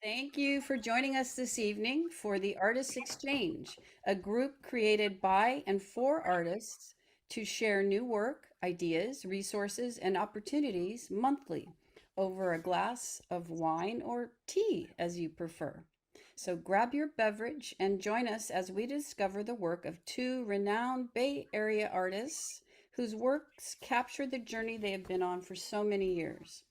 Thank you for joining us this evening for the Artists Exchange, a group created by and for artists to share new work, ideas, resources, and opportunities monthly over a glass of wine or tea, as you prefer. So grab your beverage and join us as we discover the work of two renowned Bay Area artists whose works capture the journey they have been on for so many years.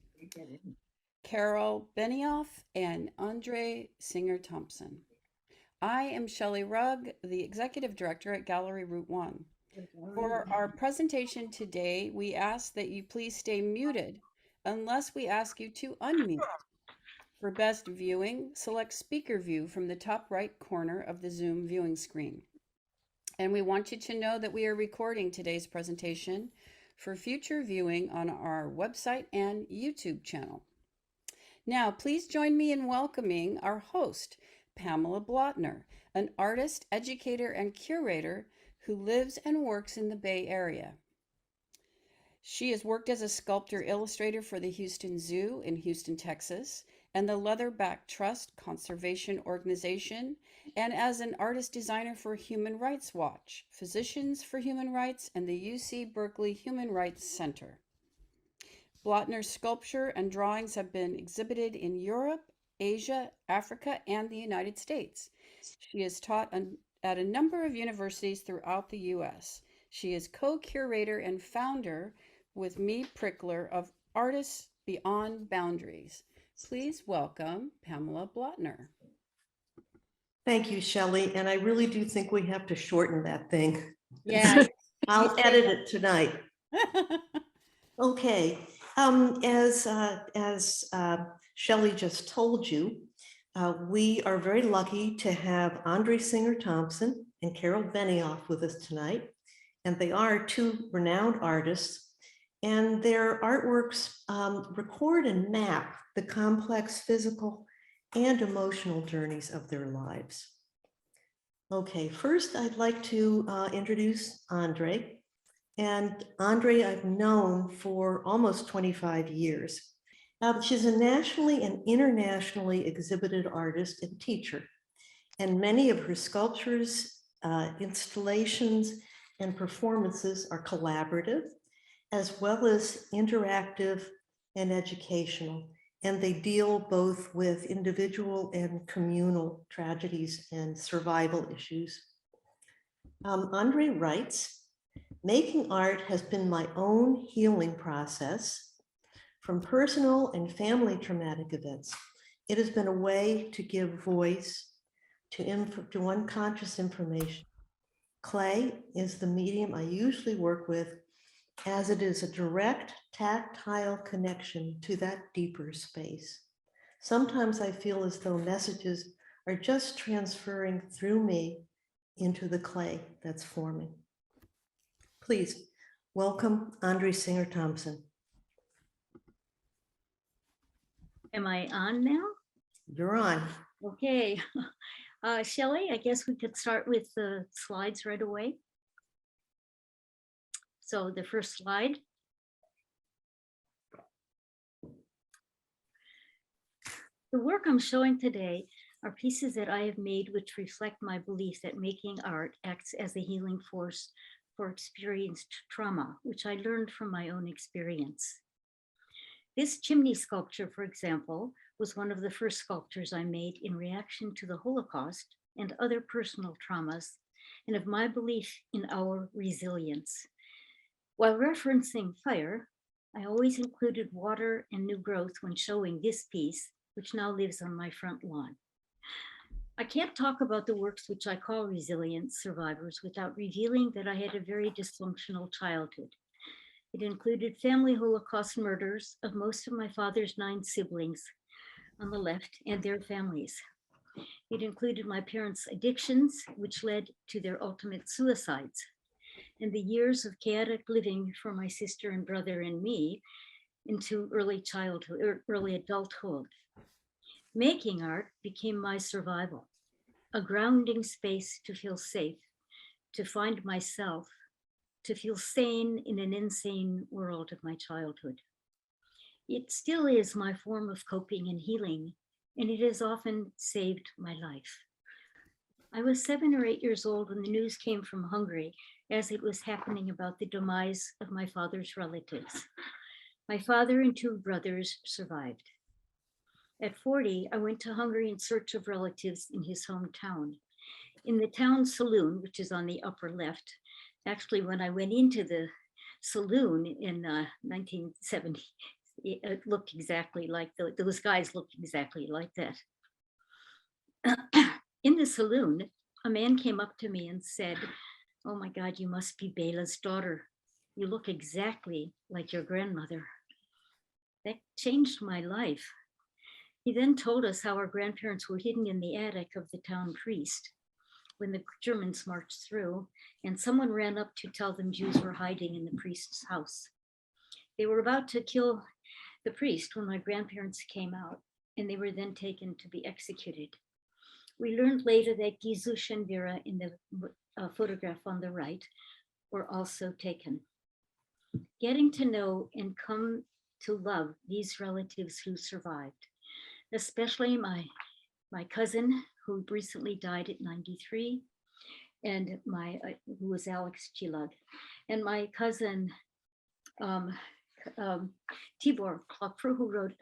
Carol Benioff and Andree Singer Thompson. I am Shelley Rugg, the Executive Director at Gallery Route 1. For our presentation today, we ask that you please stay muted unless we ask you to unmute. For best viewing, select Speaker View from the top right corner of the Zoom viewing screen. And we want you to know that we are recording today's presentation for future viewing on our website and YouTube channel. Now, please join me in welcoming our host, Pamela Blotner, an artist, educator, and curator who lives and works in the Bay Area. She has worked as a sculptor illustrator for the Houston Zoo in Houston, Texas, and the Leatherback Trust Conservation Organization, and as an artist designer for Human Rights Watch, Physicians for Human Rights, and the UC Berkeley Human Rights Center. Blotner's sculpture and drawings have been exhibited in Europe, Asia, Africa, and the United States. She has taught at a number of universities throughout the U.S. She is co-curator and founder with Me Prickler of Artists Beyond Boundaries. Please welcome Pamela Blotner. Thank you, Shelley. And I really do think we have to shorten that thing. Yeah. I'll edit it tonight. Okay. As Shelley just told you, we are very lucky to have Andree Singer Thompson and Carol Benioff with us tonight. And they are two renowned artists, and their artworks record and map the complex physical and emotional journeys of their lives. Okay, first I'd like to introduce Andree. And Andree I've known for almost 25 years. She's a nationally and internationally exhibited artist and teacher. And many of her sculptures, installations, and performances are collaborative, as well as interactive and educational. And they deal both with individual and communal tragedies and survival issues. Andree writes, "Making art has been my own healing process from personal and family traumatic events. It has been a way to give voice to unconscious information. Clay is the medium I usually work with, as it is a direct tactile connection to that deeper space. Sometimes I feel as though messages are just transferring through me into the clay that's forming." Please welcome Andree Singer Thompson. Am I on now? You're on. Okay. Shelley, I guess we could start with the slides right away. So the first slide. The work I'm showing today are pieces that I have made which reflect my belief that making art acts as a healing force for experienced trauma, which I learned from my own experience. This chimney sculpture, for example, was one of the first sculptures I made in reaction to the Holocaust and other personal traumas, and of my belief in our resilience. While referencing fire, I always included water and new growth when showing this piece, which now lives on my front lawn. I can't talk about the works which I call resilient survivors without revealing that I had a very dysfunctional childhood. It included family Holocaust murders of most of my father's 9 siblings on the left and their families. It included my parents' addictions, which led to their ultimate suicides, and the years of chaotic living for my sister and brother and me into early childhood or early adulthood. Making art became my survival, a grounding space to feel safe, to find myself, to feel sane in an insane world of my childhood. It still is my form of coping and healing, and it has often saved my life. I was 7 or 8 years old when the news came from Hungary as it was happening about the demise of my father's relatives. My father and 2 brothers survived. At 40, I went to Hungary in search of relatives in his hometown. In the town saloon, which is on the upper left, actually, when I went into the saloon in 1970, it looked exactly like those guys looked exactly like that. In the saloon, a man came up to me and said, "Oh my God, you must be Bela's daughter. You look exactly like your grandmother." That changed my life. He then told us how our grandparents were hidden in the attic of the town priest when the Germans marched through, and someone ran up to tell them Jews were hiding in the priest's house. They were about to kill the priest when my grandparents came out, and they were then taken to be executed. We learned later that Gizush and Vera in the photograph on the right were also taken. Getting to know and come to love these relatives who survived, especially my cousin who recently died at 93, and who was Alex Gilag, and my cousin Tibor Klopfer, who wrote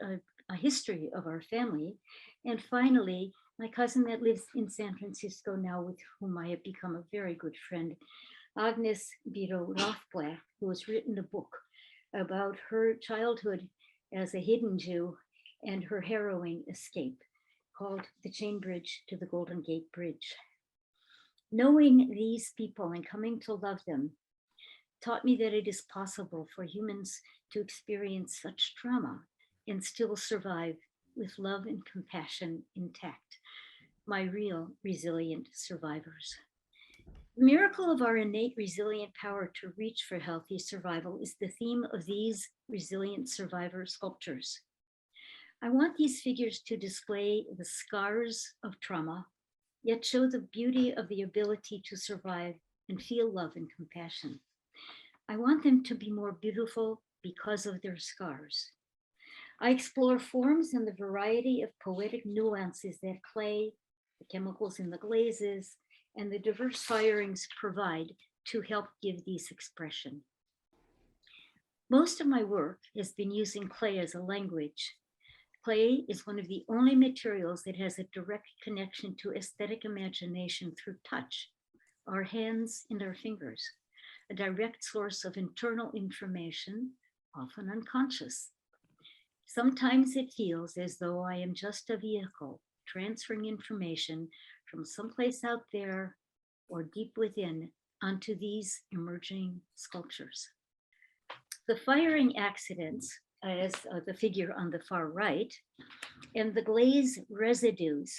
a history of our family, and finally my cousin that lives in San Francisco now, with whom I have become a very good friend, Agnes Biro Rothblatt, who has written a book about her childhood as a hidden Jew and her harrowing escape, called The Chain Bridge to the Golden Gate Bridge. Knowing these people and coming to love them taught me that it is possible for humans to experience such trauma and still survive with love and compassion intact. My real resilient survivors. The miracle of our innate resilient power to reach for healthy survival is the theme of these resilient survivor sculptures. I want these figures to display the scars of trauma, yet show the beauty of the ability to survive and feel love and compassion. I want them to be more beautiful because of their scars. I explore forms and the variety of poetic nuances that clay, the chemicals in the glazes, and the diverse firings provide to help give these expression. Most of my work has been using clay as a language. Clay is one of the only materials that has a direct connection to aesthetic imagination through touch, our hands and our fingers, a direct source of internal information, often unconscious. Sometimes it feels as though I am just a vehicle transferring information from someplace out there or deep within onto these emerging sculptures. The firing accidents, as the figure on the far right, and the glaze residues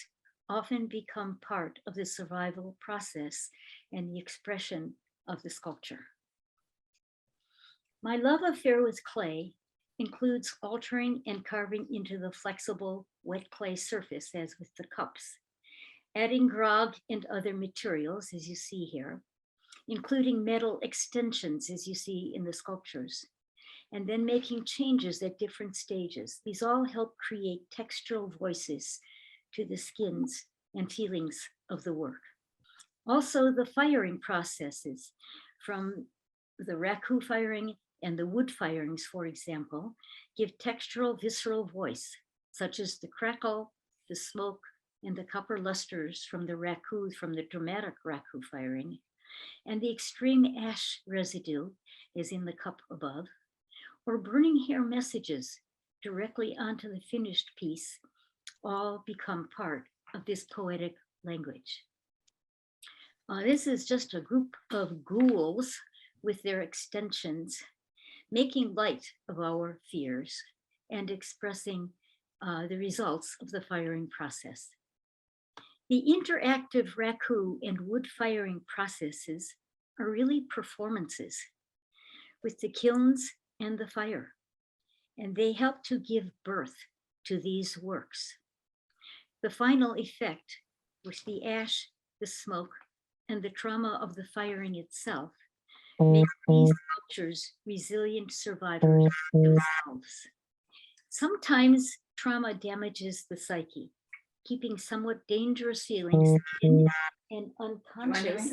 often become part of the survival process and the expression of the sculpture. My love affair with clay includes altering and carving into the flexible wet clay surface, as with the cups, adding grog and other materials, as you see here, including metal extensions, as you see in the sculptures, and then making changes at different stages. These all help create textural voices to the skins and feelings of the work. Also, the firing processes, from the raku firing and the wood firings, for example, give textural, visceral voice, such as the crackle, the smoke, and the copper lusters from the raku, from the dramatic raku firing, and the extreme ash residue, as in the cup above, or burning hair messages directly onto the finished piece, all become part of this poetic language. This is just a group of ghouls with their extensions, making light of our fears and expressing the results of the firing process. The interactive raku and wood firing processes are really performances with the kilns and the fire, and they help to give birth to these works. The final effect, with the ash, the smoke, and the trauma of the firing itself, make these sculptures resilient survivors themselves. Sometimes trauma damages the psyche, keeping somewhat dangerous feelings in and unconscious,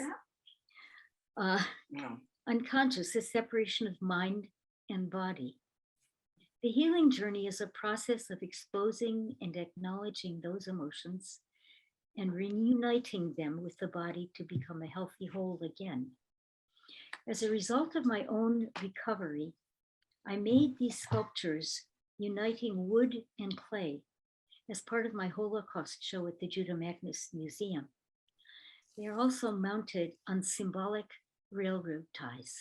unconscious, the separation of mind and body. The healing journey is a process of exposing and acknowledging those emotions and reuniting them with the body to become a healthy whole again. As a result of my own recovery, I made these sculptures uniting wood and clay as part of my Holocaust show at the Judah Magnus Museum. They are also mounted on symbolic railroad ties.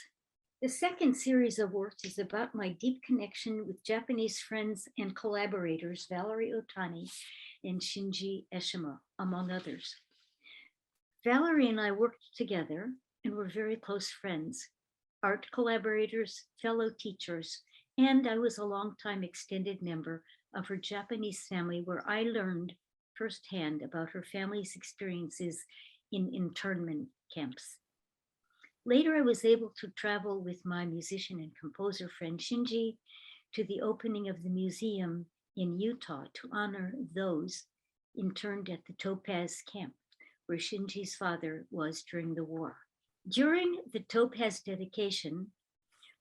The second series of works is about my deep connection with Japanese friends and collaborators, Valerie Otani and Shinji Eshima, among others. Valerie and I worked together and were very close friends, art collaborators, fellow teachers, and I was a longtime extended member of her Japanese family, where I learned firsthand about her family's experiences in internment camps. Later, I was able to travel with my musician and composer friend Shinji to the opening of the museum in Utah to honor those interned at the Topaz camp, where Shinji's father was during the war. During the Topaz dedication,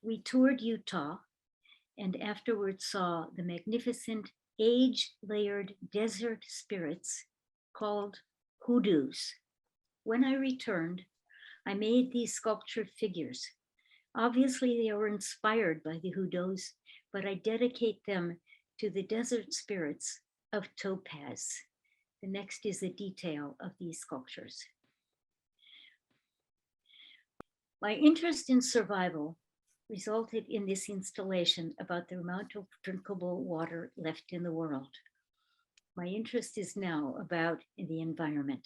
we toured Utah and afterwards saw the magnificent age-layered desert spirits called hoodoos. When I returned, I made these sculptured figures. Obviously, they were inspired by the hoodoos, but I dedicate them to the desert spirits of Topaz. The next is a detail of these sculptures. My interest in survival resulted in this installation about the amount of drinkable water left in the world. My interest is now about the environment.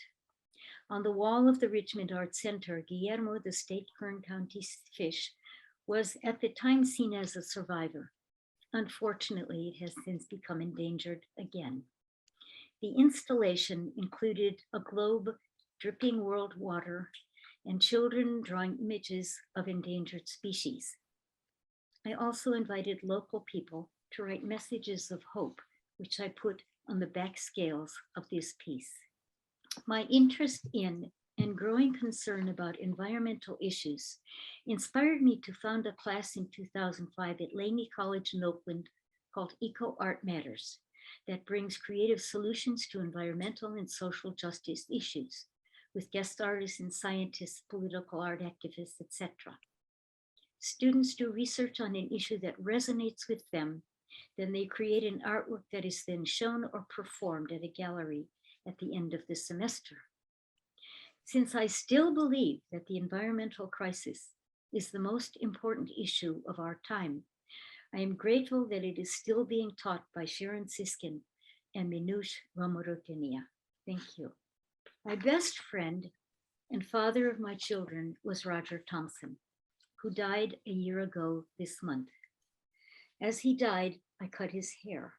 On the wall of the Richmond Arts Center, Guillermo, the state Kern County fish, was at the time seen as a survivor. Unfortunately, it has since become endangered again. The installation included a globe dripping world water and children drawing images of endangered species. I also invited local people to write messages of hope, which I put on the back scales of this piece. My interest in and growing concern about environmental issues inspired me to found a class in 2005 at Laney College in Oakland called Eco Art Matters that brings creative solutions to environmental and social justice issues with guest artists and scientists, political art activists, etc. Students do research on an issue that resonates with them, then they create an artwork that is then shown or performed at a gallery at the end of the semester. Since I still believe that the environmental crisis is the most important issue of our time, I am grateful that it is still being taught by Sharon Siskin and Minouche Romorotenia. Thank you. My best friend and father of my children was Roger Thompson, who died a year ago this month. As he died, I cut his hair.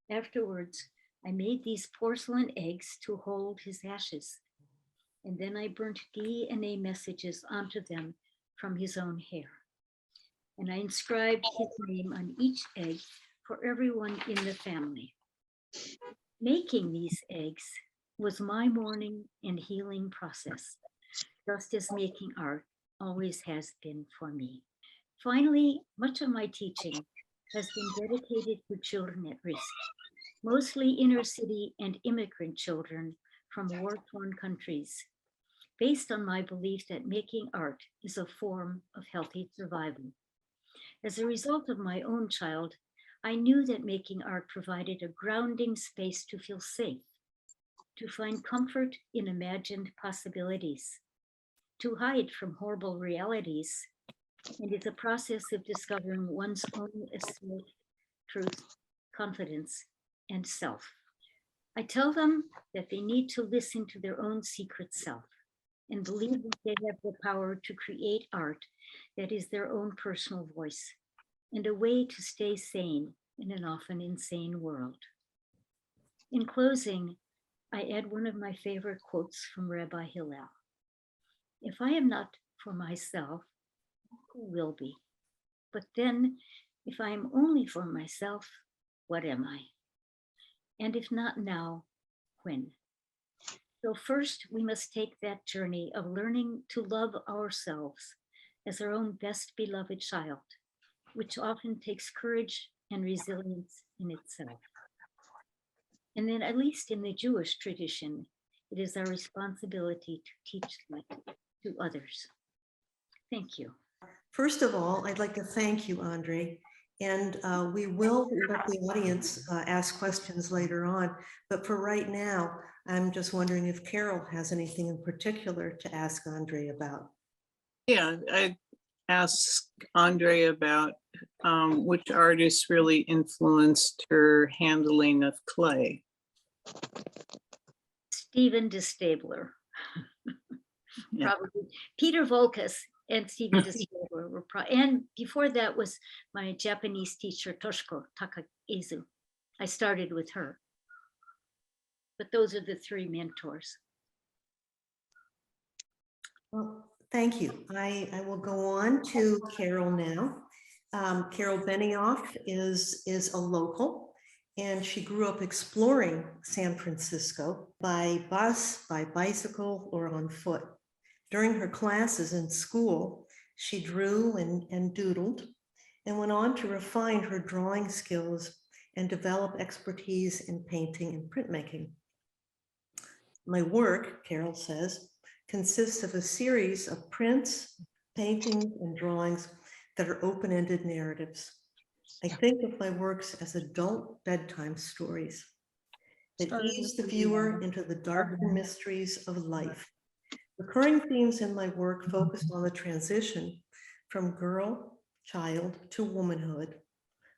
Afterwards, I made these porcelain eggs to hold his ashes, and then I burnt DNA messages onto them from his own hair. And I inscribed his name on each egg for everyone in the family. Making these eggs was my mourning and healing process, just as making art always has been for me. Finally, much of my teaching has been dedicated to children at risk, mostly inner city and immigrant children from war-torn countries, based on my belief that making art is a form of healthy survival. As a result of my own child, I knew that making art provided a grounding space to feel safe, to find comfort in imagined possibilities, to hide from horrible realities, and it's a process of discovering one's own assertive truth, confidence, and self. I tell them that they need to listen to their own secret self and believe that they have the power to create art that is their own personal voice and a way to stay sane in an often insane world. In closing, I add one of my favorite quotes from Rabbi Hillel. If I am not for myself, who will be? But then, if I am only for myself, what am I? And if not now, Quinn. So first, we must take that journey of learning to love ourselves as our own best beloved child, which often takes courage and resilience in itself. And then, at least in the Jewish tradition, it is our responsibility to teach that to others. Thank you. First of all, I'd like to thank you, Andree. And we will let the audience ask questions later on. But for right now, I'm just wondering if Carol has anything in particular to ask Andree about. Yeah, I asked Andree about which artists really influenced her handling of clay. Stephen de Stabler. Yeah. Probably Peter Volkas and Stephen de Stabler were and before that was my Japanese teacher, Toshiko Takaizu. I started with her. But those are the three mentors. Well, thank you. I will go on to Carol now. Carol Benioff is a local, and she grew up exploring San Francisco by bus, by bicycle, or on foot. During her classes in school, she drew and doodled and went on to refine her drawing skills and develop expertise in painting and printmaking. My work, Carol says, consists of a series of prints, paintings, and drawings that are open-ended narratives. I think of my works as adult bedtime stories that ease the viewer into the darker mysteries of life. Recurring themes in my work focus on the transition from girl, child to womanhood.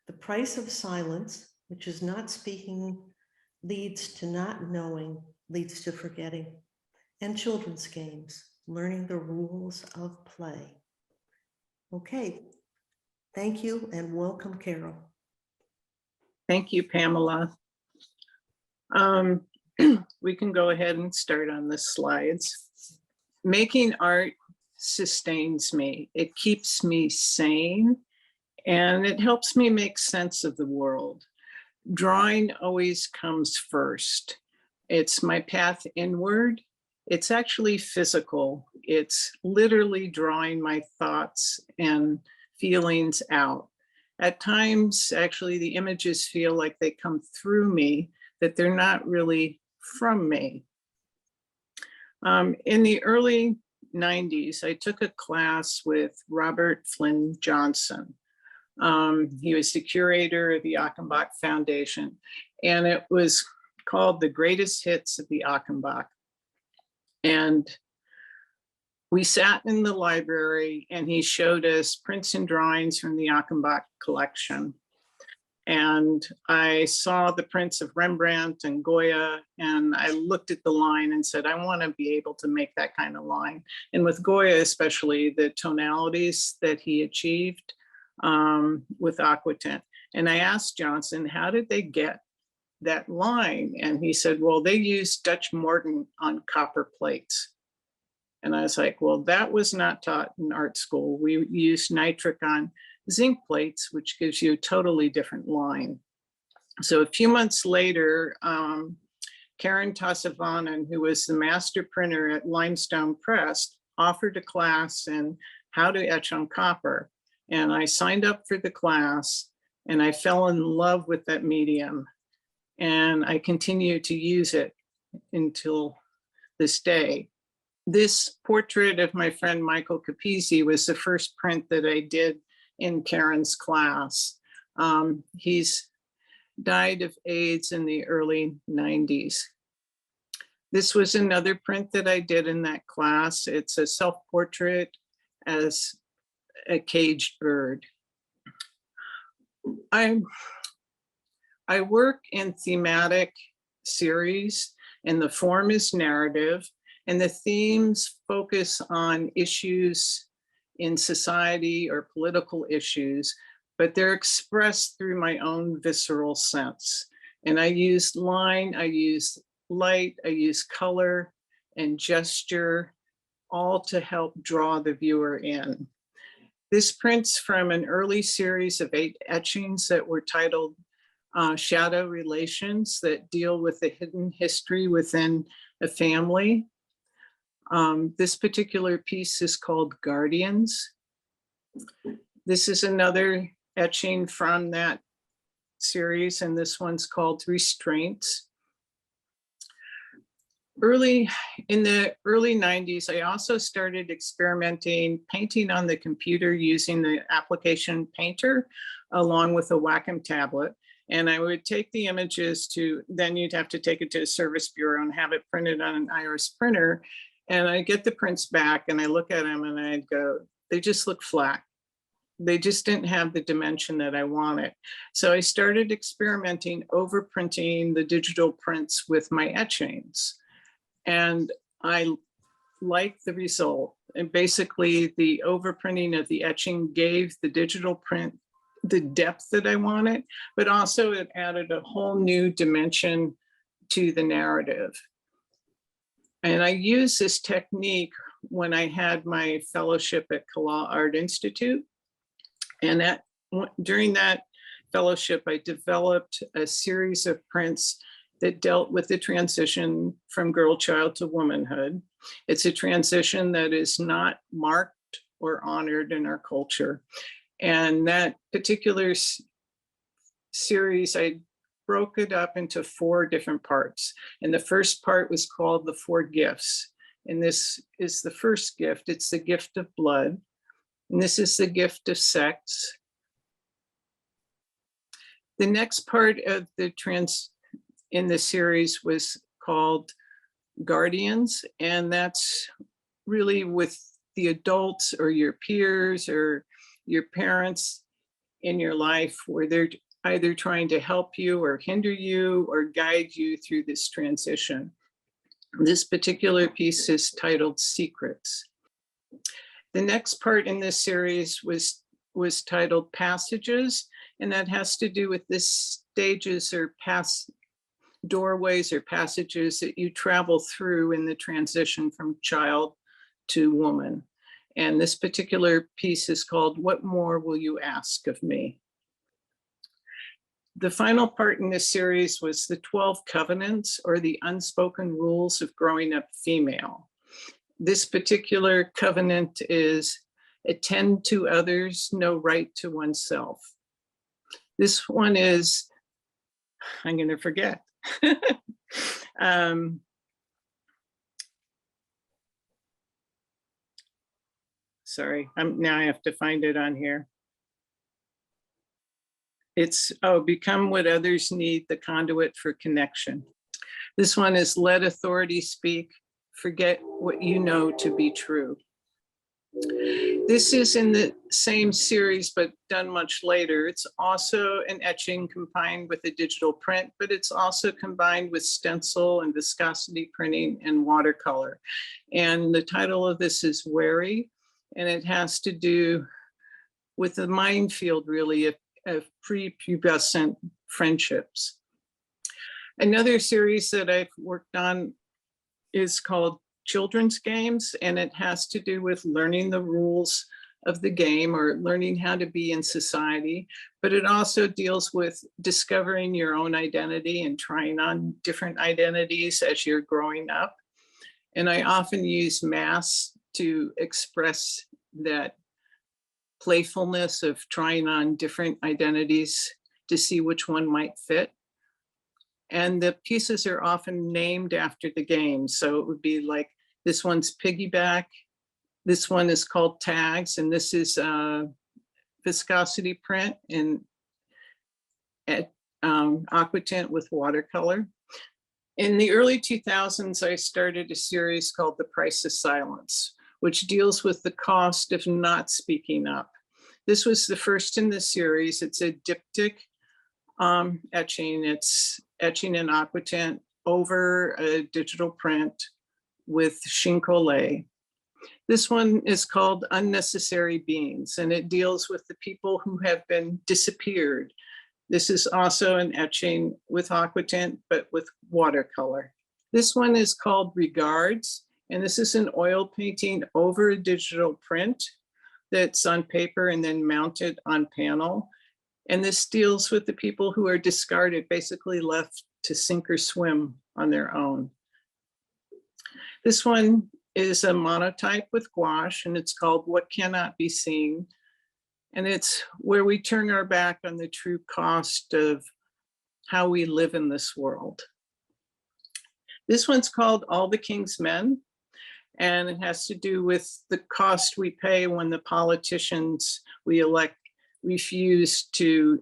The price of silence, which is not speaking, leads to not knowing, leads to forgetting. And children's games, learning the rules of play. Okay, thank you and welcome, Carol. Thank you, Pamela. We can go ahead and start on the slides. Making art sustains me. It keeps me sane, and it helps me make sense of the world. Drawing always comes first. It's my path inward. It's actually physical. It's literally drawing my thoughts and feelings out. At times, actually, the images feel like they come through me, that they're not really from me. In the early 90s, I took a class with Robert Flynn Johnson. He was the curator of the Achenbach Foundation, and it was called The Greatest Hits of the Achenbach. And we sat in the library and he showed us prints and drawings from the Achenbach collection. And I saw the prints of Rembrandt and Goya, and I looked at the line and said, I want to be able to make that kind of line. And with Goya, especially the tonalities that he achieved with aquatint. And I asked Johnson, how did they get that line? And he said, well, they used Dutch mordant on copper plates. And I was like, well, that was not taught in art school. We used nitric on zinc plates, which gives you a totally different line. So a few months later, Karen Tassavanen, who was the master printer at Limestone Press, offered a class in how to etch on copper. And I signed up for the class and I fell in love with that medium. And I continue to use it until this day. This portrait of my friend Michael Capizzi was the first print that I did in Karen's class. He's died of AIDS in the early 90s. This was another print that I did in that class. It's a self-portrait as a caged bird. I work in thematic series, and the form is narrative, and the themes focus on issues in society or political issues, but they're expressed through my own visceral sense. And I use line, I use light, I use color and gesture, all to help draw the viewer in. This print's from an early series of 8 etchings that were titled shadow relations that deal with the hidden history within a family. This particular piece is called Guardians. This is another etching from that series, and this one's called Restraints. In the early 90s, I also started experimenting painting on the computer using the application Painter along with a Wacom tablet. And I would take the images then you'd have to take it to a service bureau and have it printed on an iris printer. And I get the prints back and I look at them and I'd go, they just look flat. They just didn't have the dimension that I wanted. So I started experimenting overprinting the digital prints with my etchings. And I like the result. And basically the overprinting of the etching gave the digital print the depth that I wanted, but also it added a whole new dimension to the narrative. And I used this technique when I had my fellowship at Kalal Art Institute. And during that fellowship, I developed a series of prints that dealt with the transition from girl child to womanhood. It's a transition that is not marked or honored in our culture. And that particular series, I broke it up into 4 different parts. And the first part was called The 4 Gifts. And this is the first gift. It's the gift of blood. And this is the gift of sex. The next part of the in the series was called Guardians, and that's really with the adults or your peers or your parents in your life, where they're either trying to help you or hinder you or guide you through this transition. This particular piece is titled Secrets. The next part in this series was titled Passages, and that has to do with the stages or doorways or passages that you travel through in the transition from child to woman. And this particular piece is called What More Will You Ask of Me? The final part in this series was the 12 Covenants, or the unspoken rules of growing up female. This particular covenant is attend to others, no right to oneself. This one is, I'm going to forget. Sorry, now I have to find it on here. It's, become what others need, the conduit for connection. This one is let authority speak, forget what you know to be true. This is in the same series, but done much later. It's also an etching combined with a digital print, but it's also combined with stencil and viscosity printing and watercolor. And the title of this is Wary, and it has to do with the minefield, really, of prepubescent friendships. Another series that I've worked on is called Children's Games, and it has to do with learning the rules of the game or learning how to be in society, but it also deals with discovering your own identity and trying on different identities as you're growing up. And I often use masks to express that playfulness of trying on different identities to see which one might fit. And the pieces are often named after the game. So it would be like, this one's Piggyback, this one is called Tags, and this is viscosity print in aquatint with watercolor. In the early 2000s, I started a series called The Price of Silence, which deals with the cost of not speaking up. This was the first in the series. It's a diptych etching. It's etching in aquatint over a digital print with chincolet. This one is called Unnecessary Beings, and it deals with the people who have been disappeared. This is also an etching with aquatint, but with watercolor. This one is called Regards, and this is an oil painting over a digital print that's on paper and then mounted on panel. And this deals with the people who are discarded, basically left to sink or swim on their own. This one is a monotype with gouache, and it's called What Cannot Be Seen. And it's where we turn our back on the true cost of how we live in this world. This one's called All the King's Men, and it has to do with the cost we pay when the politicians we elect refuse to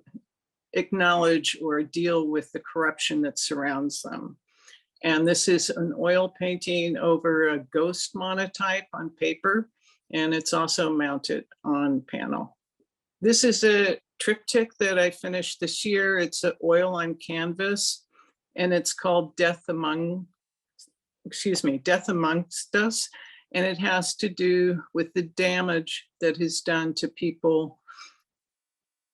acknowledge or deal with the corruption that surrounds them. And this is an oil painting over a ghost monotype on paper, and it's also mounted on panel. This is a triptych that I finished this year. It's an oil on canvas, and it's called Death Amongst Us. And it has to do with the damage that is done to people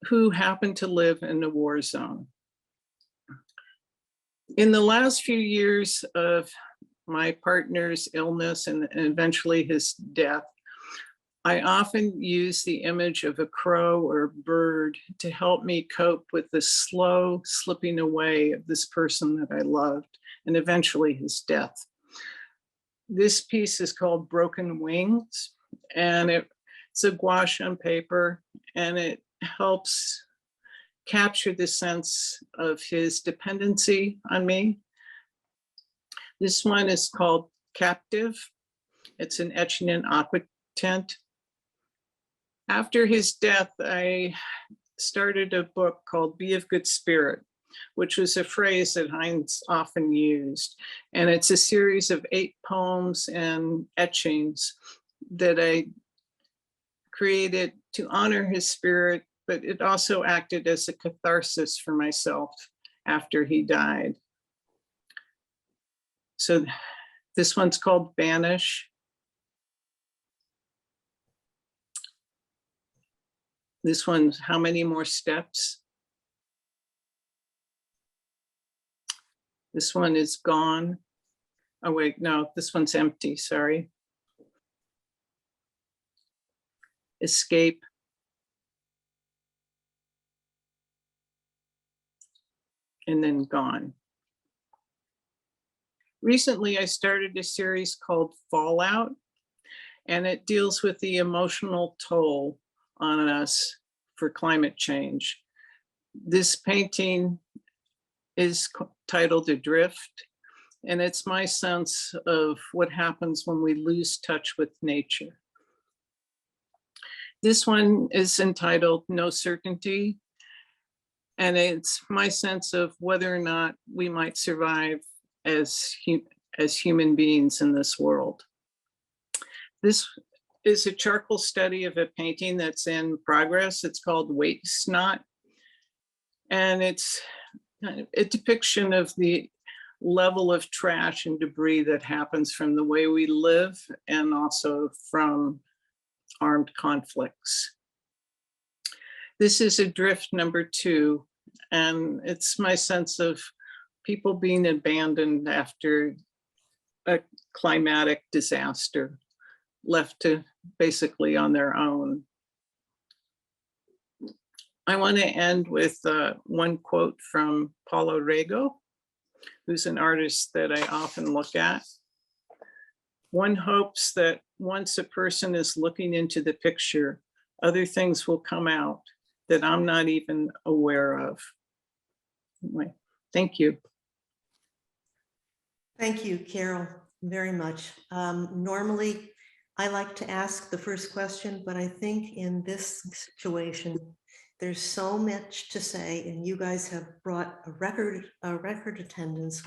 who happen to live in a war zone. In the last few years of my partner's illness and eventually his death, I often use the image of a crow or a bird to help me cope with the slow slipping away of this person that I loved and eventually his death. This piece is called Broken Wings, and it's a gouache on paper, and it helps capture the sense of his dependency on me. This one is called Captive. It's an etching in aqua tint. After his death, I started a book called Be of Good Spirit, which was a phrase that Heinz often used. And it's a series of 8 poems and etchings that I created to honor his spirit, but it also acted as a catharsis for myself after he died. So this one's called Banish. This one's How Many More Steps? This one is Gone. Oh wait, no, this one's empty, sorry. Escape. And then Gone. Recently, I started a series called Fallout, and it deals with the emotional toll on us for climate change. This painting is titled Adrift, and it's my sense of what happens when we lose touch with nature. This one is entitled No Certainty, and it's my sense of whether or not we might survive as human beings in this world. This is a charcoal study of a painting that's in progress. It's called Waste Not, and it's a depiction of the level of trash and debris that happens from the way we live and also from armed conflicts. This is Adrift number 2, and it's my sense of people being abandoned after a climatic disaster, left to basically on their own. I want to end with one quote from Paulo Rego, who's an artist that I often look at. One hopes that once a person is looking into the picture, other things will come out that I'm not even aware of. Anyway, thank you. Thank you, Carol, very much. Normally, I like to ask the first question, but I think in this situation, there's so much to say, and you guys have brought a record attendance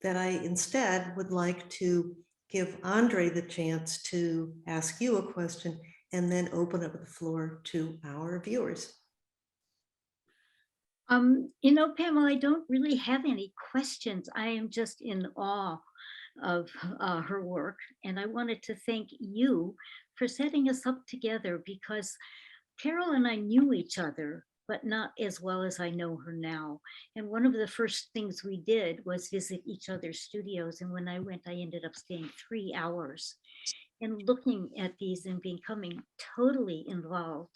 that I instead would like to give Andre the chance to ask you a question and then open up the floor to our viewers. You know, Pamela, I don't really have any questions. I am just in awe of her work. And I wanted to thank you for setting us up together, because Carol and I knew each other, but not as well as I know her now. And one of the first things we did was visit each other's studios. And when I went, I ended up staying 3 hours and looking at these and becoming totally involved.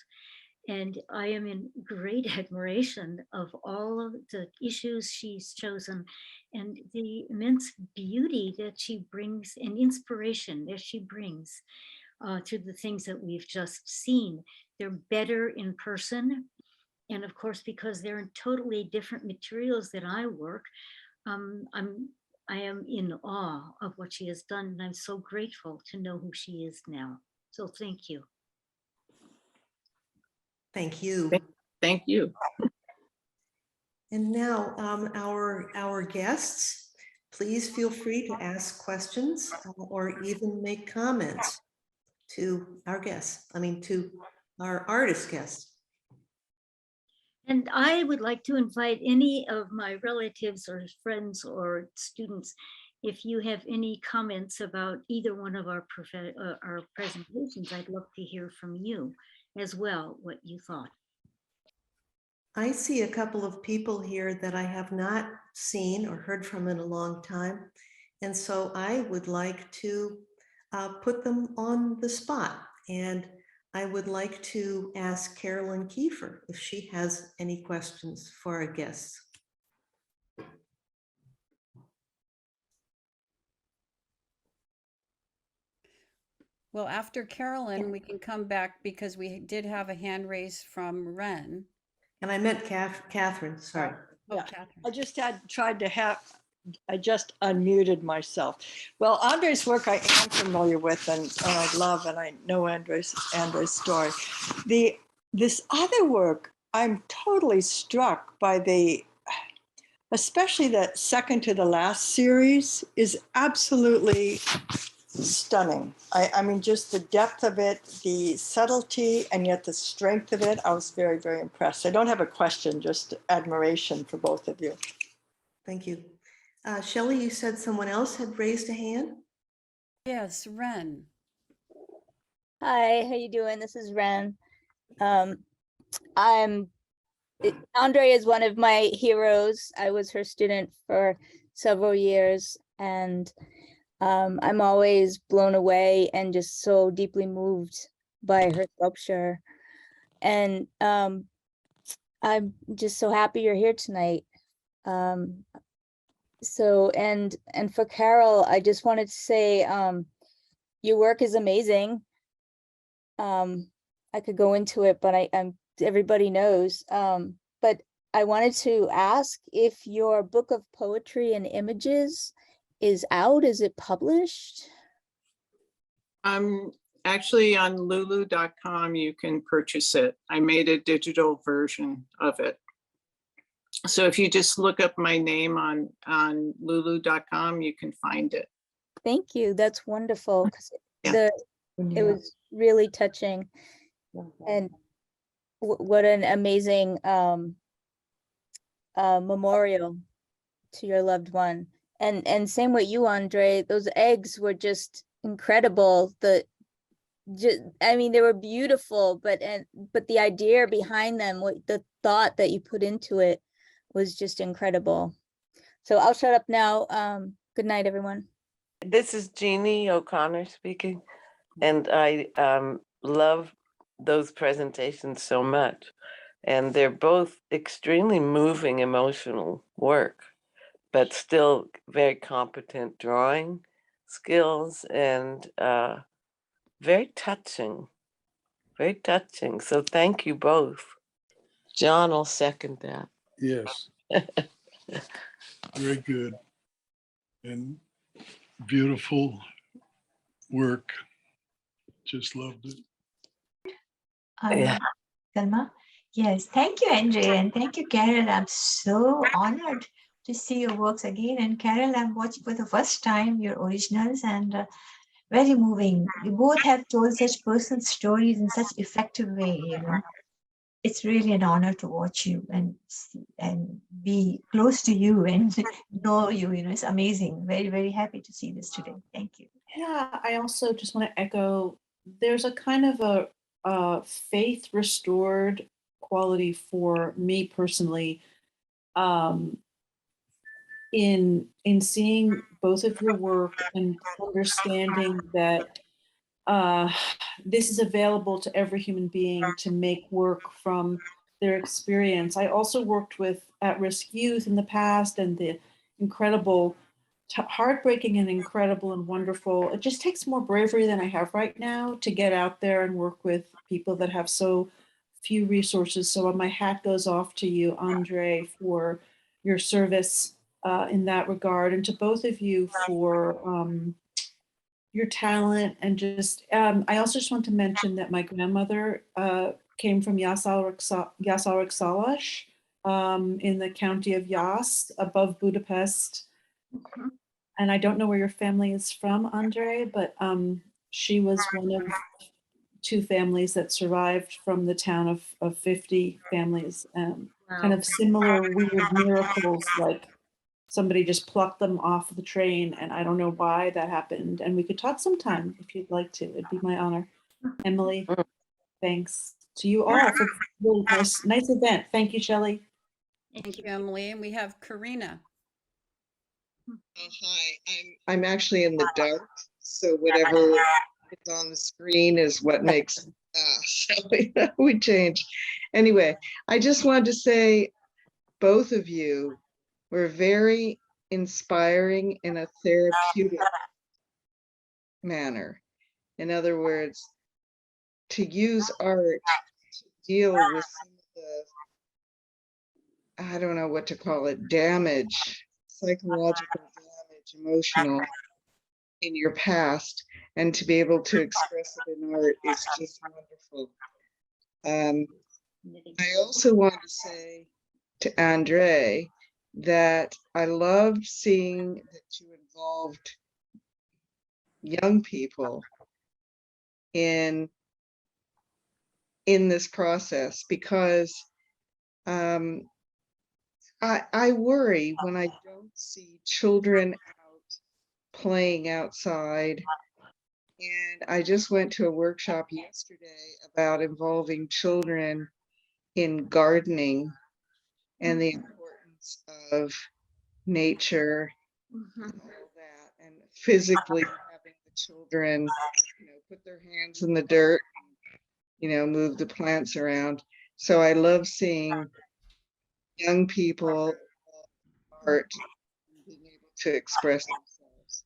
And I am in great admiration of all of the issues she's chosen and the immense beauty that she brings and inspiration that she brings to the things that we've just seen. They're better in person. And of course, because they're in totally different materials that I work, I am in awe of what she has done. And I'm so grateful to know who she is now. So thank you. Thank you. Thank you. And now our guests, please feel free to ask questions or even make comments to our guests, to our artist guests. And I would like to invite any of my relatives or friends or students, if you have any comments about either one of our presentations, I'd love to hear from you as well, what you thought. I see a couple of people here that I have not seen or heard from in a long time. And so I would like to put them on the spot. And I would like to ask Carolyn Kiefer if she has any questions for our guests. Well, after Carolyn, we can come back because we did have a hand raise from Ren. And I meant Catherine, sorry. Oh, Yeah, Catherine. I just I just unmuted myself. Well, Andree's work I am familiar with and I love, and I know Andree's story. This other work, I'm totally struck by especially that second to the last series is absolutely stunning. I mean, just the depth of it, the subtlety, and yet the strength of it. I was very, very impressed. I don't have a question, just admiration for both of you. Thank you. Shelley, you said someone else had raised a hand? Yes, Ren. Hi, how you doing? This is Ren. Andree is one of my heroes. I was her student for several years, and I'm always blown away and just so deeply moved by her sculpture. And I'm just so happy you're here tonight. And for Carol, I just wanted to say your work is amazing. I could go into it, but everybody knows. But I wanted to ask if your book of poetry and images is out. Is it published? Actually on lulu.com, you can purchase it. I made a digital version of it. So if you just look up my name on lulu.com, you can find it. Thank you. That's wonderful. Yeah. It was really touching. And what an amazing memorial to your loved one. And same with you, Andree. Those eggs were just incredible. I mean, they were beautiful, but the idea behind them, the thought that you put into it was just incredible. So I'll shut up now. Good night, everyone. This is Jeannie O'Connor speaking, and I love those presentations so much. And they're both extremely moving, emotional work, but still very competent drawing skills and very touching, very touching. So thank you both. John will second that. Yes. Very good. And beautiful work. Just loved it. Yeah. Selma? Yes, thank you, Andree, and thank you, Carol. I'm so honored to see your works again. And Carol, I'm watching for the first time your originals, and very moving. You both have told such personal stories in such effective way, you know. It's really an honor to watch you and be close to you and know you, you know, it's amazing. Very, very happy to see this today. Thank you. Yeah, I also just want to echo, there's a kind of a faith restored quality for me personally in seeing both of your work and understanding that uh, this is available to every human being to make work from their experience. I also worked with at-risk youth in the past, and the incredible, heartbreaking and incredible and wonderful. It just takes more bravery than I have right now to get out there and work with people that have so few resources. So my hat goes off to you, Andree, for your service in that regard, and to both of you for your talent. And just, I also just want to mention that my grandmother came from Jászároksáros in the county of Yas, above Budapest. And I don't know where your family is from, Andree, but she was one of 2 families that survived from the town of 50 families. Kind of similar weird miracles, like somebody just plucked them off the train, and I don't know why that happened. And we could talk sometime if you'd like to. It'd be my honor. Emily, thanks to you all for a really nice event. Thank you, Shelley. Thank you, Emily. And we have Karina. Oh, hi, I'm actually in the dark, so whatever is on the screen is what makes we change. Anyway, I just wanted to say both of you were very inspiring in a therapeutic manner. In other words, to use art to deal with some of the, I don't know what to call it, damage, psychological damage, emotional in your past, and to be able to express it in art is just wonderful. I also want to say to Andree that I loved seeing that you involved young people in this process, because I worry when I don't see children out playing outside. And I just went to a workshop yesterday about involving children in gardening and the importance of nature and all that, and physically having the children, put their hands in the dirt, move the plants around. So I love seeing young people art and being able to express themselves.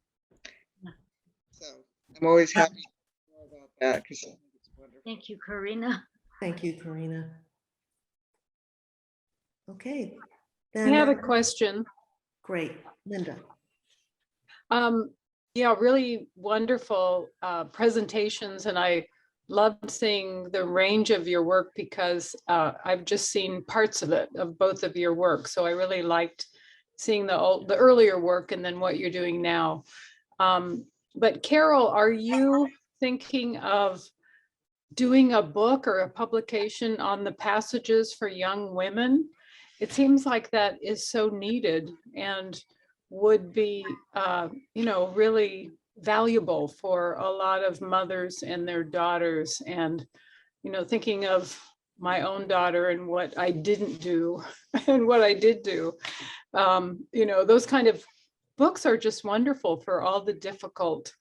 So I'm always happy to know about that, because I think it's wonderful. Thank you, Karina. Thank you, Karina. Okay, I then. have a question. Great, Linda. Yeah, really wonderful presentations, and I loved seeing the range of your work, because I've just seen parts of it, of both of your work. So I really liked seeing the earlier work and then what you're doing now. But Carol, are you thinking of doing a book or a publication on the passages for young women? It seems like that is so needed and would be, really valuable for a lot of mothers and their daughters. And, thinking of my own daughter and what I didn't do and what I did do, those kind of books are just wonderful for all the difficult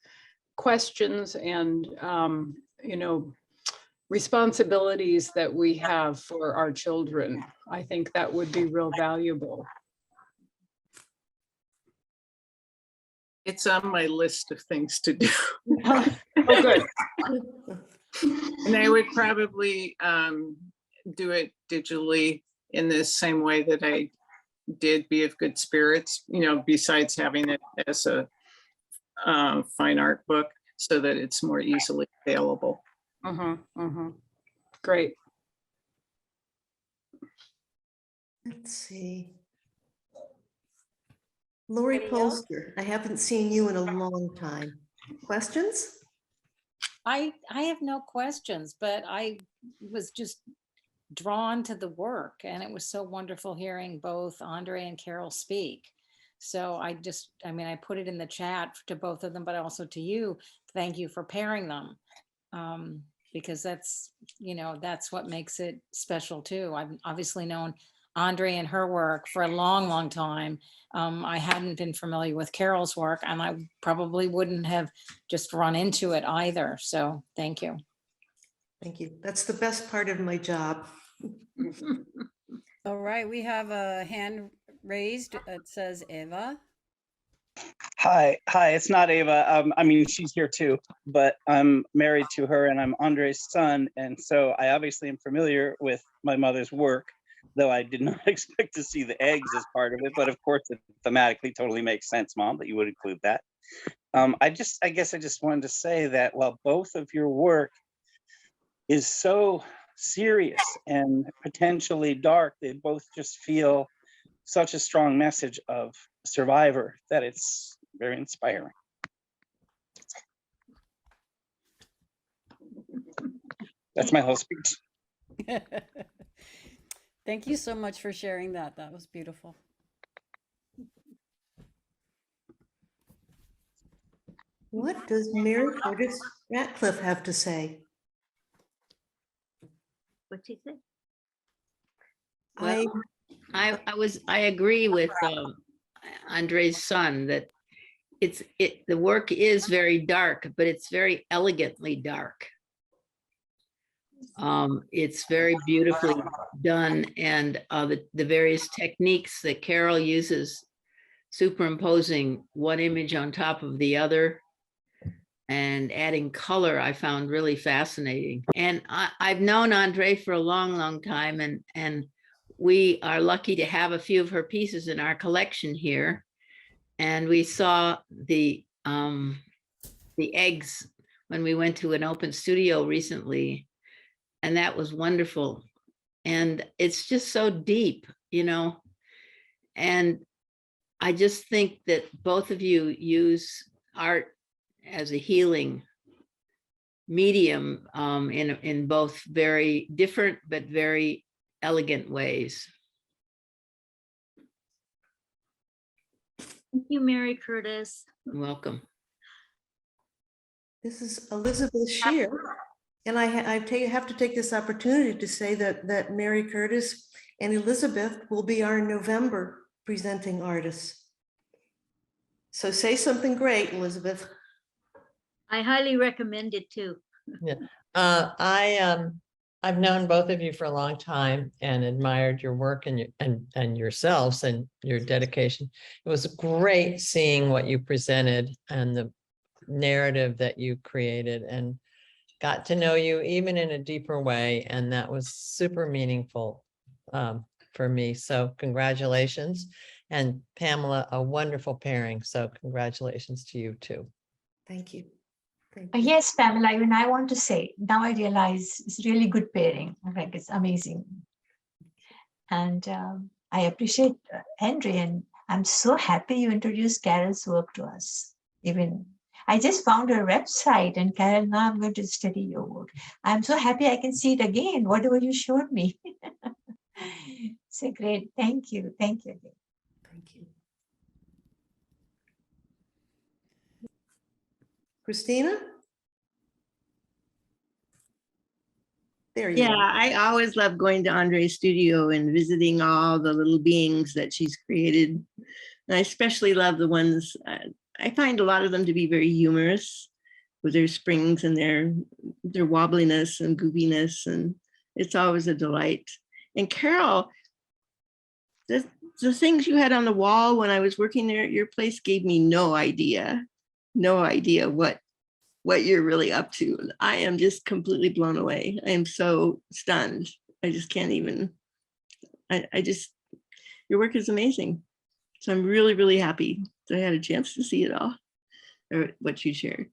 questions and, responsibilities that we have for our children. I think that would be real valuable. It's on my list of things to do. Oh, good. And I would probably do it digitally in the same way that I did Be of Good Spirits, besides having it as a fine art book, so that it's more easily available. Great. Let's see. Lori Polster, I haven't seen you in a long time. Questions? I have no questions, but I was just drawn to the work, and it was so wonderful hearing both Andree and Carol speak. So I put it in the chat to both of them, but also to you. Thank you for pairing them, because that's what makes it special too. I've obviously known Andree and her work for a long, long time. I hadn't been familiar with Carol's work, and I probably wouldn't have just run into it either. So thank you. Thank you. That's the best part of my job. All right, we have a hand raised. It says Eva. Hi, it's not Ava. I mean, she's here too, but I'm married to her and I'm Andre's son. And so I obviously am familiar with my mother's work, though I did not expect to see the eggs as part of it. But of course, it thematically totally makes sense, Mom, that you would include that. I guess I just wanted to say that while both of your work is so serious and potentially dark, they both just feel such a strong message of survivor that it's very inspiring. That's my whole speech. Thank you so much for sharing that. That was beautiful. What does Mary Curtis Ratcliffe have to say? What'd she say? I I agree with Andre's son that the work is very dark, but it's very elegantly dark. It's very beautifully done, and the various techniques that Carol uses, superimposing one image on top of the other and adding color, I found really fascinating. And I've known Andree for a long, long time, and we are lucky to have a few of her pieces in our collection here. And we saw the eggs when we went to an open studio recently, and that was wonderful. And it's just so deep, you know. And I just think that both of you use art as a healing medium in both very different but very elegant ways. Thank you, Mary Curtis. Welcome. This is Elizabeth Shear, and I have to take this opportunity to say that Mary Curtis and Elizabeth will be our November presenting artists. So say something great, Elizabeth. I highly recommend it too. Yeah, I've known both of you for a long time and admired your work and yourselves and your dedication. It was great seeing what you presented and the narrative that you created, and got to know you even in a deeper way, and that was super meaningful for me. So congratulations. And Pamela, a wonderful pairing. So congratulations to you too. Thank you. Yes, Pamela, even I want to say, now I realize it's really good pairing. Like, it's amazing. And I appreciate Andree, and I'm so happy you introduced Carol's work to us. Even I just found her website, and Carol, now I'm going to study your work. I'm so happy I can see it again, whatever you showed me. So great. Thank you. Thank you again. Thank you. Christina? There you Yeah, are. I always love going to Andree's studio and visiting all the little beings that she's created. And I especially love the ones, I find a lot of them to be very humorous with their springs and their wobbliness and goofiness, and it's always a delight. And Carol, the things you had on the wall when I was working there at your place gave me no idea what you're really up to. I am just completely blown away. I am so stunned. I just can't even, your work is amazing. So I'm really, really happy that I had a chance to see it all, or what you shared.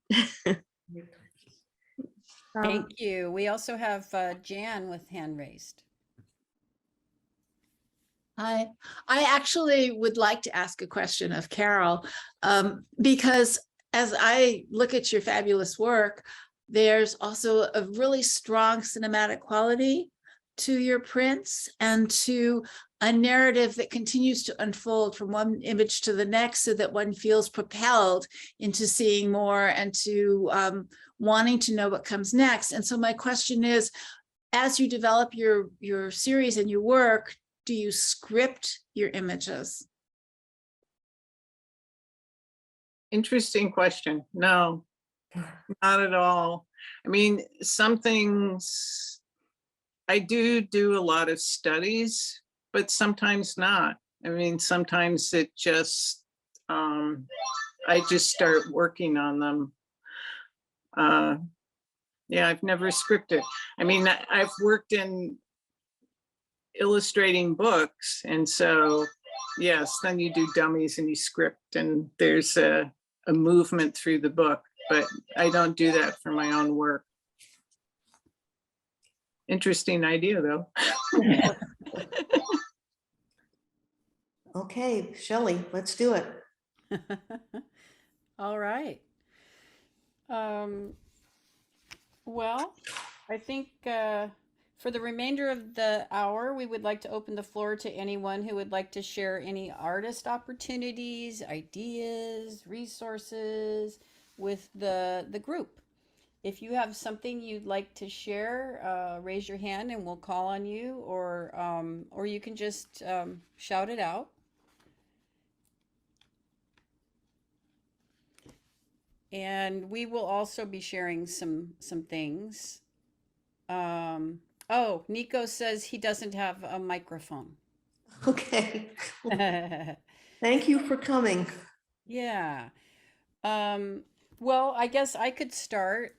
Thank you. We also have Jan with hand raised. I actually would like to ask a question of Carol, because as I look at your fabulous work, there's also a really strong cinematic quality to your prints and to a narrative that continues to unfold from one image to the next, so that one feels propelled into seeing more and to wanting to know what comes next. And so my question is, as you develop your series and your work, do you script your images? Interesting question. No, not at all. I mean, some things I do a lot of studies, but sometimes not. I mean, sometimes it just, I just start working on them. Yeah, I've never scripted. I mean, I've worked in illustrating books, and so yes, then you do dummies and you script, and there's a movement through the book, but I don't do that for my own work. Interesting idea, though. Okay, Shelley, let's do it. All right. Well, I think for the remainder of the hour, we would like to open the floor to anyone who would like to share any artist opportunities, ideas, resources with the group. If you have something you'd like to share, raise your hand and we'll call on you, or you can just shout it out. And we will also be sharing some things. Oh, Nico says he doesn't have a microphone. Okay. Thank you for coming. Yeah. Well, I guess I could start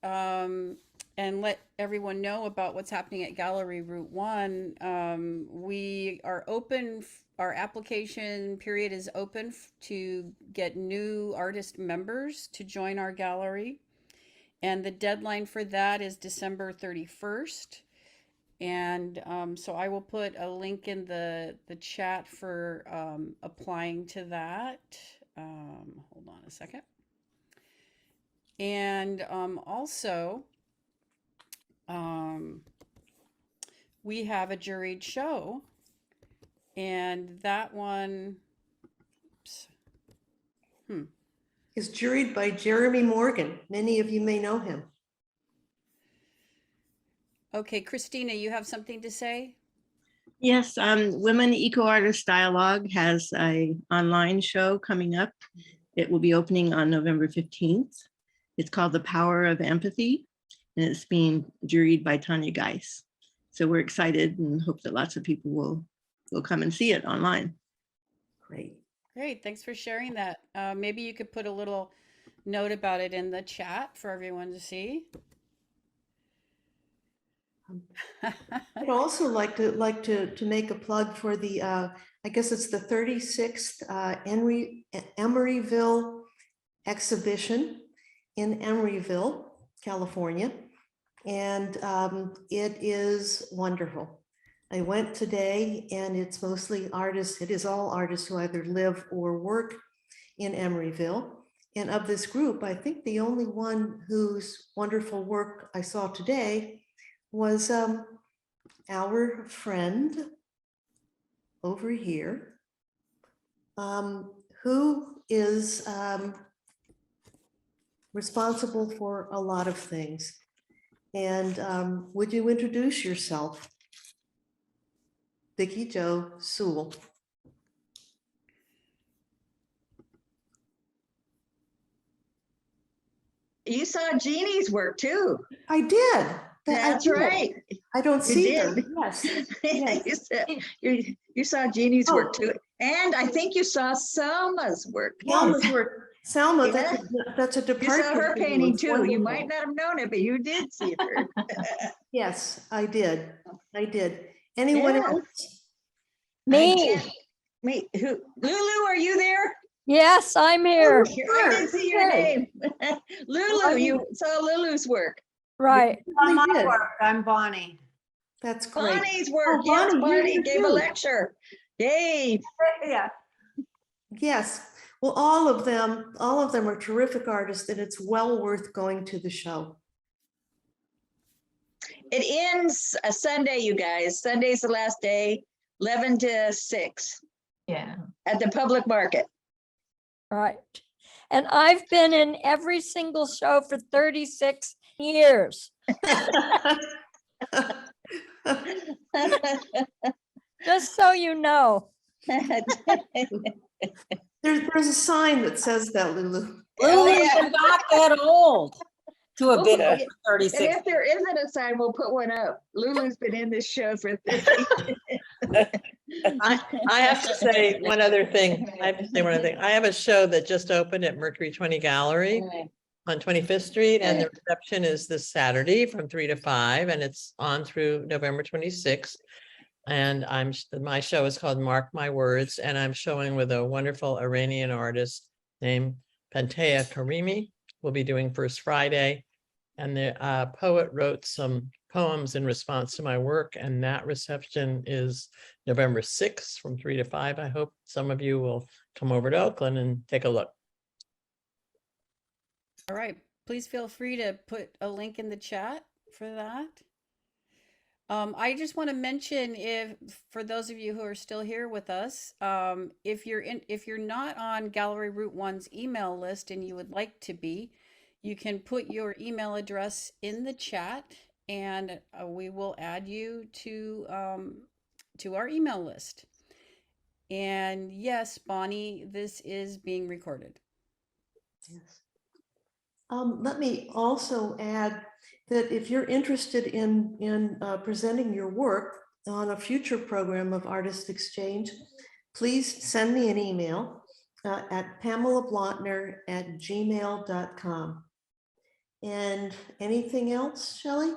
and let everyone know about what's happening at Gallery Route 1. We are open, our application period is open to get new artist members to join our gallery. And the deadline for that is December 31st. And so I will put a link in the chat for applying to that. Hold on a second. And also, we have a juried show, and that one, oops, is juried by Jeremy Morgan. Many of you may know him. Okay, Christina, you have something to say? Yes, Women Eco Artist Dialogue has an online show coming up. It will be opening on November 15th. It's called The Power of Empathy, and it's being juried by Tanya Geis. So we're excited and hope that lots of people will come and see it online. Great. Great, thanks for sharing that. Maybe you could put a little note about it in the chat for everyone to see. I'd also like to make a plug for the I guess it's the 36th Emeryville exhibition in Emeryville, California, and it is wonderful. I went today, and it's mostly artists. It is all artists who either live or work in Emeryville. And of this group, I think the only one whose wonderful work I saw today was our friend over here, who is responsible for a lot of things. And would you introduce yourself? Vicki Jo Sewell. You saw Jeannie's work too. I did. That's right. I don't You see did. them. Yes. You saw Jeannie's work too. And I think you saw Selma's work. Selma's work. Selma, Yeah. that's a You department. saw her from painting you. It's too. You wonderful. might not have known it, but you did see her. Yes, I did. I did. Anyone Yeah. else? Me. Who? Lulu, are you there? Yes, I'm here. I didn't see your name. Lulu, you saw Lulu's work. Right. On my work, I'm Bonnie. That's great. Bonnie's work. Oh, Yes, Bonnie, you're Bonnie here gave a too. lecture. Yay. Yeah. Yes. Well, all of them are terrific artists, and it's well worth going to the show. It ends a Sunday, you guys. Sunday's the last day, 11 to 6. Yeah. At the public market. Right. And I've been in every single show for 36 years. Just so you know. There's a sign that says that, Lulu. Oh, Lulu's yeah. not that old to have been Oh, here for and 36. if there isn't a sign, we'll put one up. Lulu's been in this show for 30 I have to say one other thing. I have to say one other thing. I have a show that just opened at Mercury 20 Gallery on 25th Street, and the reception is this Saturday from 3 to 5, and it's on through November 26th. And my show is called Mark My Words, and I'm showing with a wonderful Iranian artist named Pantea Karimi. We'll be doing First Friday, and the poet wrote some poems in response to my work, and that reception is November 6th from 3 to 5. I hope some of you will come over to Oakland and take a look. All right. Please feel free to put a link in the chat for that. I just want to mention, if for those of you who are still here with us, if you're not on Gallery Route 1's email list and you would like to be, you can put your email address in the chat, and we will add you to our email list. And yes, Bonnie, this is being recorded. Yes. Let me also add that if you're interested in presenting your work on a future program of Artist Exchange, please send me an email at pamelablotner@gmail.com. And anything else, Shelley?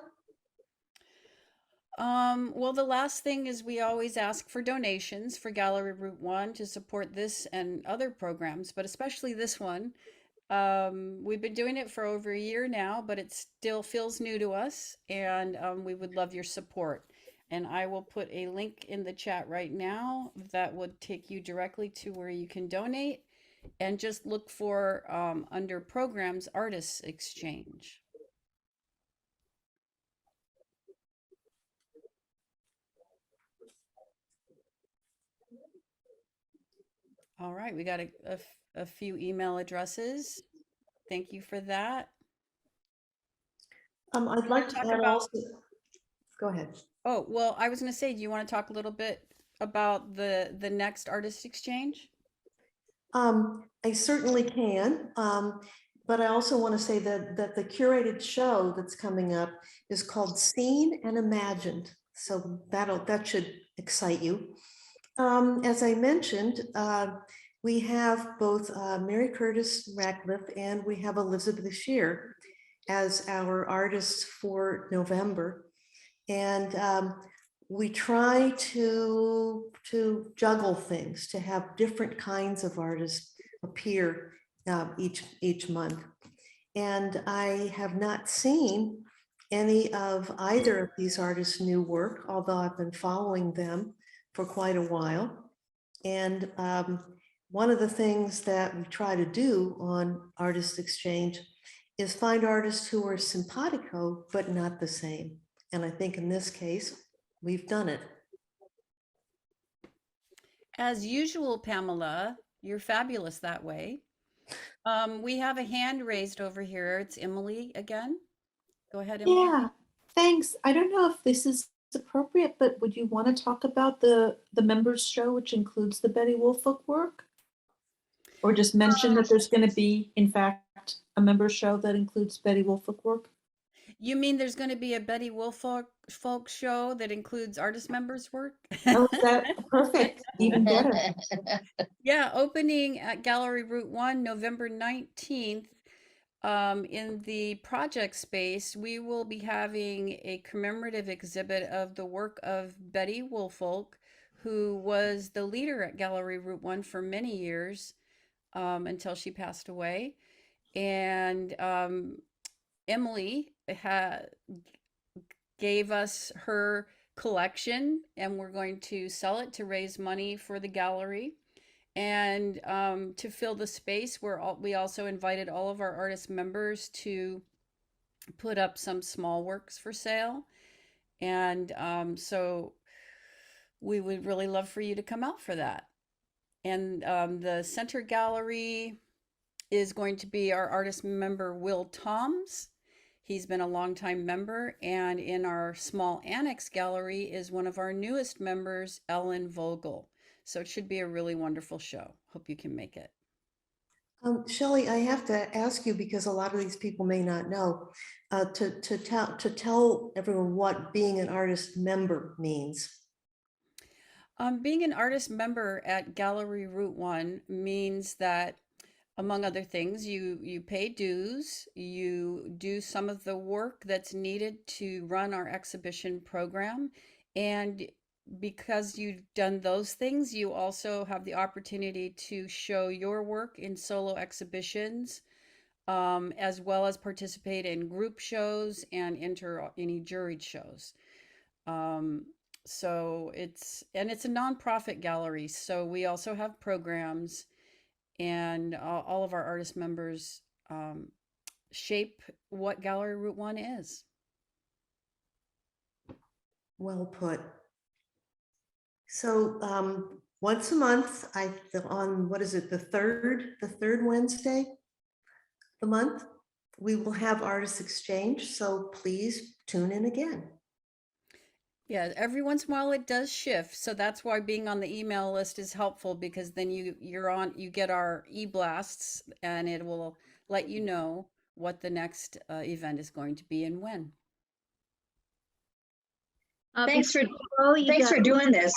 Well, the last thing is we always ask for donations for Gallery Route 1 to support this and other programs, but especially this one. We've been doing it for over a year now, but it still feels new to us, and we would love your support. And I will put a link in the chat right now that would take you directly to where you can donate, and just look for under programs, Artists Exchange. All right, we got a few email addresses. Thank you for that. I'd like to add also, go ahead. Oh, well, I was going to say, do you want to talk a little bit about the next Artist Exchange? I certainly can, but I also want to say that the curated show that's coming up is called Seen and Imagined, so that should excite you. As I mentioned, we have both Mary Curtis Ratcliffe and we have Elizabeth Shear as our artists for November, and we try to juggle things, to have different kinds of artists appear each month. And I have not seen any of either of these artists' new work, although I've been following them for quite a while. And one of the things that we try to do on Artist Exchange is find artists who are simpatico, but not the same. And I think in this case, we've done it. As usual, Pamela, you're fabulous that way. We have a hand raised over here. It's Emily again. Go ahead, Emily. Yeah, thanks. I don't know if this is appropriate, but would you want to talk about the members show, which includes the Betty Woolfolk work? Or just mention that there's going to be, in fact, a members show that includes Betty Woolfolk work? You mean there's going to be a Betty Woolfolk show that includes artist members' work? Oh, that perfect, even better. Yeah, opening at Gallery Route 1, November 19th. In the project space, we will be having a commemorative exhibit of the work of Betty Woolfolk, who was the leader at Gallery Route 1 for many years, until she passed away. And Emily gave us her collection, and we're going to sell it to raise money for the gallery. And to fill the space, we also invited all of our artist members to put up some small works for sale. And so we would really love for you to come out for that. And the center gallery is going to be our artist member, Will Toms. He's been a longtime member, and in our small annex gallery is one of our newest members, Ellen Vogel. So it should be a really wonderful show. Hope you can make it. Shelley, I have to ask you, because a lot of these people may not know, to tell everyone what being an artist member means. Being an artist member at Gallery Route 1 means that, among other things, you pay dues, you do some of the work that's needed to run our exhibition program, and because you've done those things, you also have the opportunity to show your work in solo exhibitions, as well as participate in group shows and enter any juried shows. So it's a nonprofit gallery, so we also have programs, and all of our artist members shape what Gallery Route 1 is. Well put. So once a month, on what is it, the third Wednesday of the month, we will have Artist Exchange. So please tune in again. Yeah, every once in a while it does shift, so that's why being on the email list is helpful, because then you get our e-blasts, and it will let you know what the next event is going to be and when. Thanks for Thanks doing this,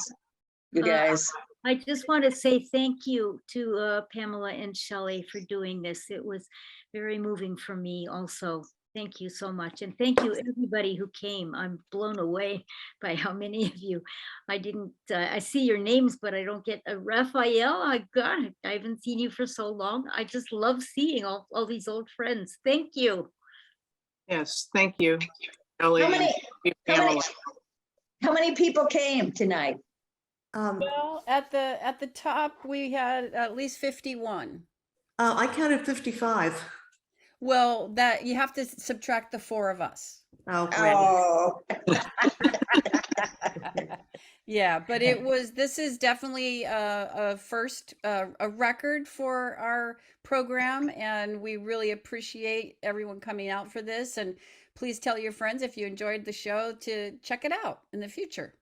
you guys. I just want to say thank you to Pamela and Shelley for doing this. It was very moving for me also. Thank you so much. And thank you everybody who came. I'm blown away by how many of you. I see your names, but I don't get Raphael. I haven't seen you for so long. I just love seeing all these old friends. Thank you. Yes, thank you, Ellie. How many people came tonight? Well, at the top, we had at least 51. I counted 55. Well, that you have to subtract the 4 of us. Oh. Yeah, but this is definitely a first, a record for our program, and we really appreciate everyone coming out for this. And please tell your friends, if you enjoyed the show, to check it out in the future.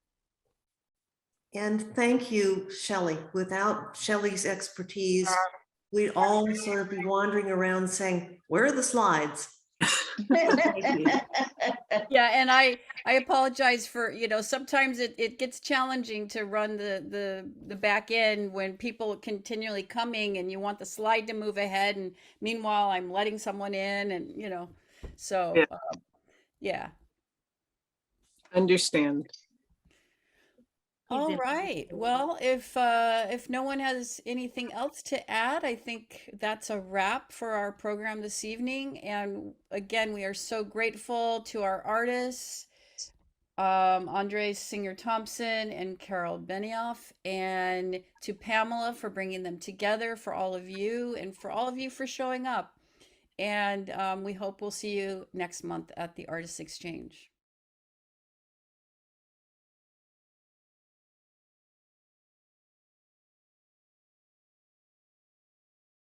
And thank you, Shelley. Without Shelley's expertise, we'd all sort of be wandering around saying, where are the slides? Yeah, and I apologize for, sometimes it gets challenging to run the back end when people continually coming and you want the slide to move ahead, and meanwhile I'm letting someone in, and so Yeah. Yeah. Understand. All right. Well, if no one has anything else to add, I think that's a wrap for our program this evening. And again, we are so grateful to our artists, Andree Singer Thompson and Carol Benioff, and to Pamela for bringing them together, for all of you, and for all of you for showing up. And we hope we'll see you next month at the Artist Exchange.